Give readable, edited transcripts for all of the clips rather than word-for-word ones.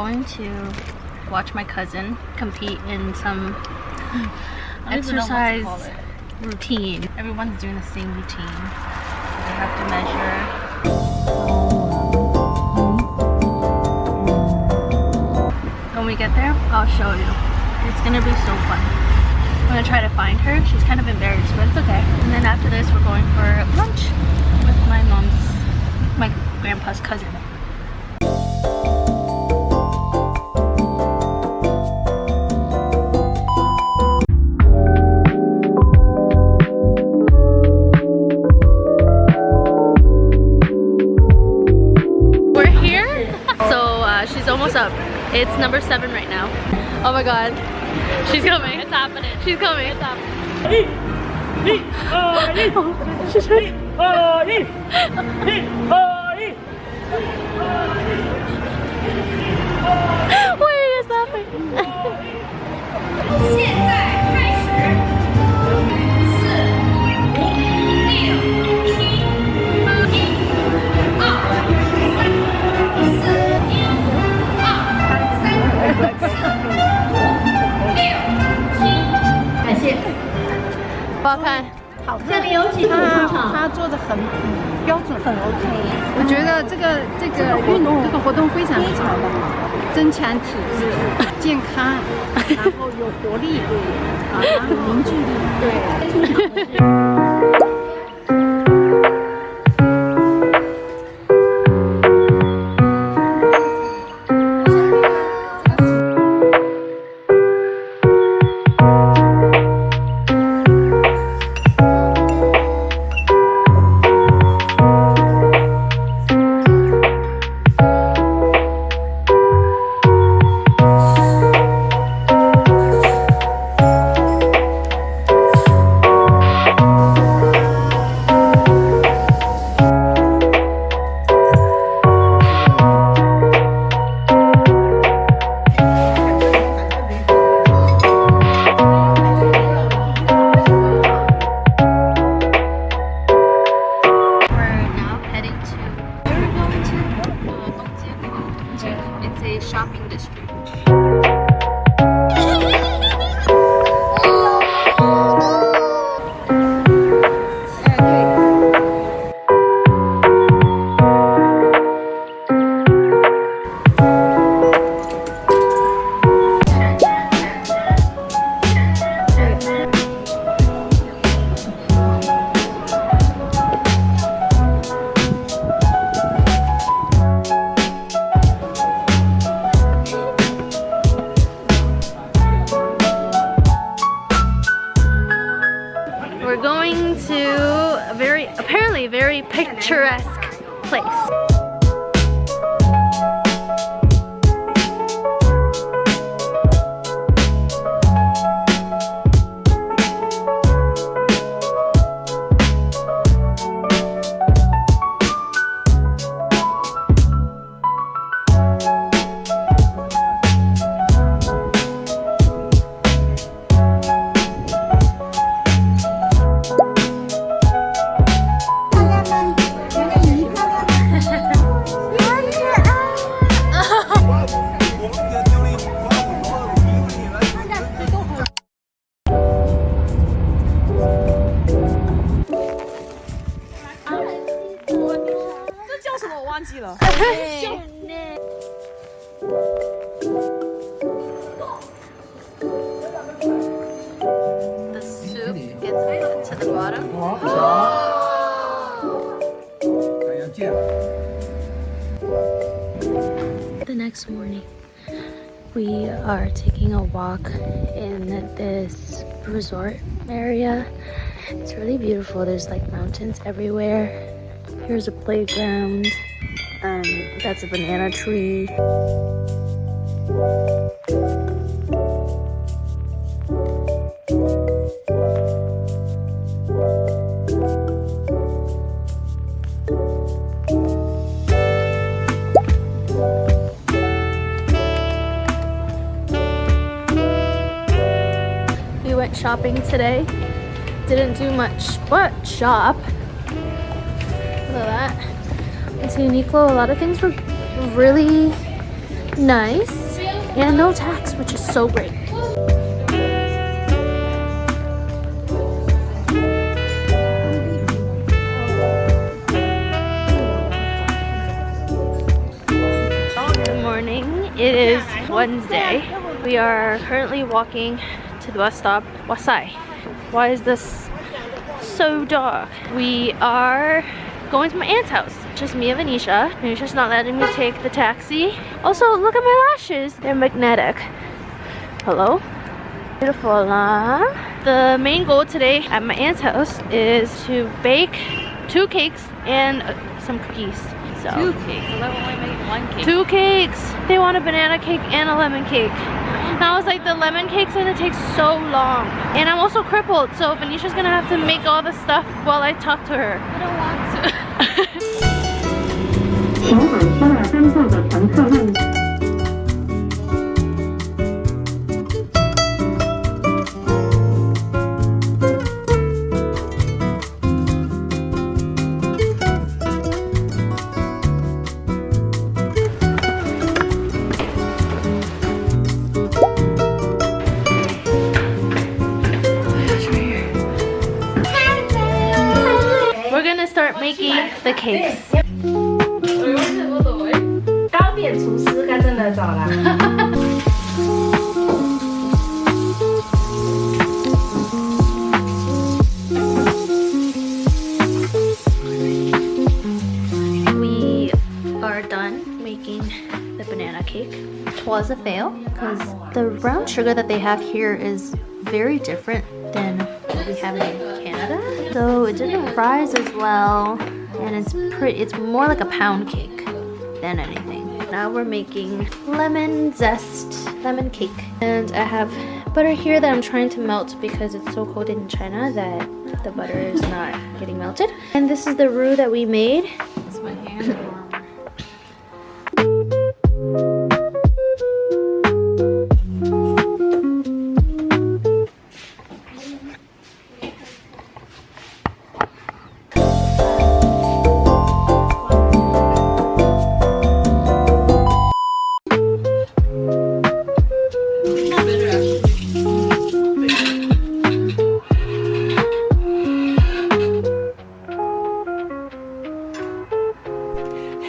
going to watch my cousin compete in some exercise routine. Everyone's doing the same routine. They have to measure. When we get there, I'll show you. It's gonna be so fun. I'm gonna try to find her. She's kind of embarrassed, but it's okay. And then after this, we're going for lunch with my grandpa's cousin. She's almost up. It's number 7 right now. Oh my god. She's coming. It's happening. She's coming. It's happening. She's ready. Wait, it's laughing. 现在开始。4、5、6、7、1、2、3、4。感谢，不好看。好，下面有请他做的很标准，很 OK。我觉得这个活动非常好，增强体质、健康，然后有活力，然后凝聚力，对。Shopping district. We're going to a apparently very picturesque place. The soup gets put to the bottom. The next morning, we are taking a walk in this resort area. It's really beautiful. There's like mountains everywhere. Here's a playground. That's a banana tree. We went shopping today. Didn't do much but shop. Look at that. It's Uniqlo. A lot of things were really nice, and no tax, which is so great. Good morning. It is Wednesday. We are currently walking to the bus stop. Wasai. Why is this so dark? We are going to my aunt's house. Just me and Venetia. Venetia's not letting me take the taxi. Also, look at my lashes. They're magnetic. Hello? Beautiful, huh? The main goal today at my aunt's house is to bake 2 cakes and some cookies. So 2 cakes. So they're only making 1 cake. 2 cakes. They want a banana cake and a lemon cake. And I was like, the lemon cake's gonna take so long. And I'm also crippled, so Venetia's gonna have to make all the stuff while I talk to her. I don't want to. 请按下身后的乘客问。 We're gonna start making the cakes. 糕点厨师该真的找啦。We are done making the banana cake. It was a fail because the brown sugar that they have here is very different than what we have in Canada. So it didn't rise as well, and it's more like a pound cake than anything. Now we're making lemon cake. And I have butter here that I'm trying to melt because it's so cold in China that the butter is not getting melted. And this is the roux that we made. It's my hand warm.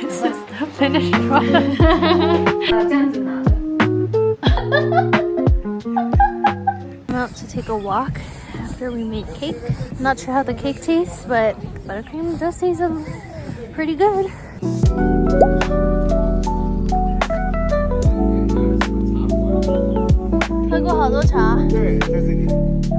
This is the finished product. 这样子拿的。 I'm out to take a walk after we made cake. Not sure how the cake tastes, but buttercream does taste pretty good.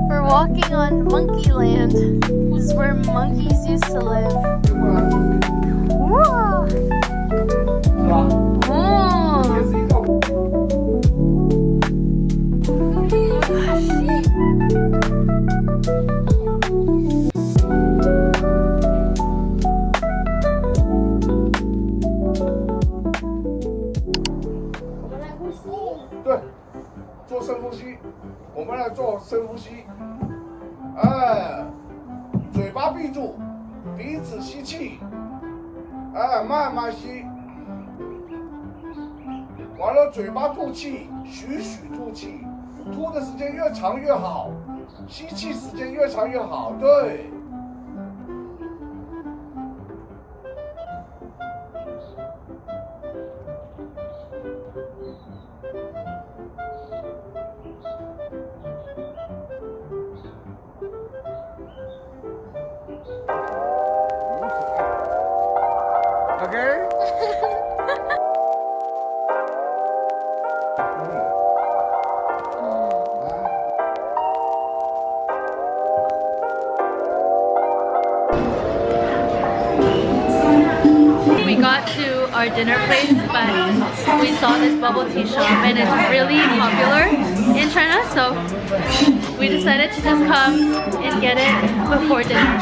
We're walking on Monkey Land. This is where monkeys used to live. Whoa.哎，嘴巴闭住，鼻子吸气，哎，慢慢吸，完了嘴巴吐气，徐徐吐气，吐的时间越长越好，吸气时间越长越好，对。 Okay. We got to our dinner place, but we saw this bubble tea shop and it's really popular in China, so we decided to just come and get it before dinner.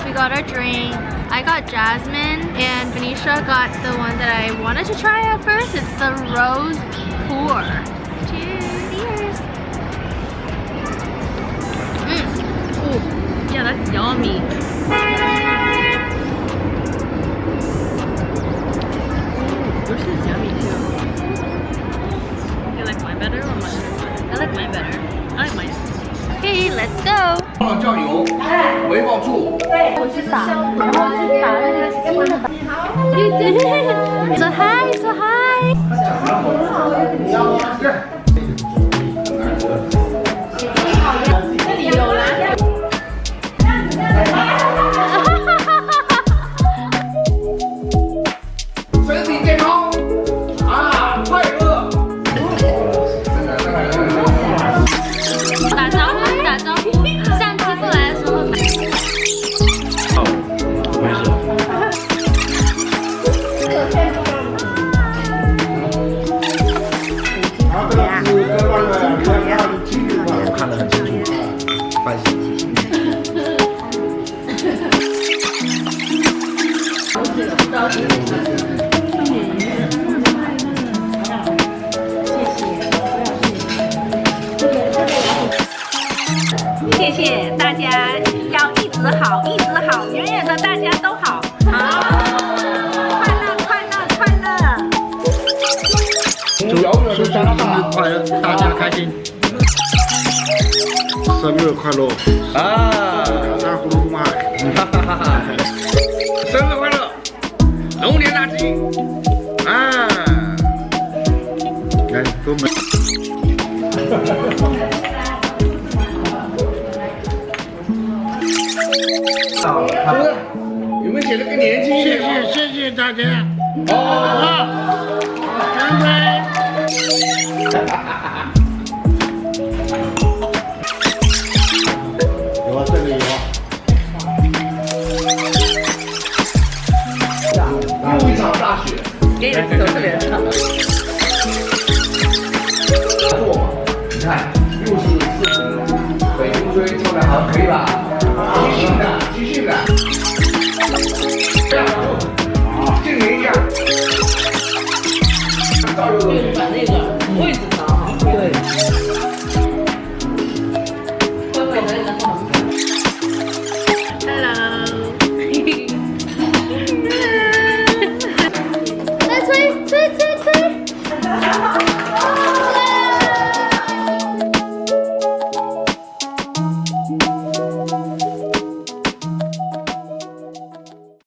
We got our drink. I got jasmine and Venetia got the one that I wanted to try at first. It's the rose pour. Cheers. Ooh, yeah, that's yummy. Yours is yummy too. You like mine better or mine? I like mine better. I like mine. Okay, let's go. 放酱油，微爆醋。说嗨，说嗨。这里有啦。身体健康啊，快乐。打招呼，打招呼。相机过来的时候打。没事。我看得很清楚，欢喜。谢谢大家，要一直好，一直好，永远的大家都好。好，快乐，快乐，快乐。祝生日快乐，大家开心。生日快乐啊！大家葫芦嘛，生日快乐，龙年大吉啊！来，给我们。有没有写的更年轻一点？谢谢大家。好，干杯！有啊，这里有啊。又一场大雪。给你的石头特别长。做嘛，你看，又是视频，北风吹，唱的好，可以吧？即兴的，即兴的。这样，敬您一下。照有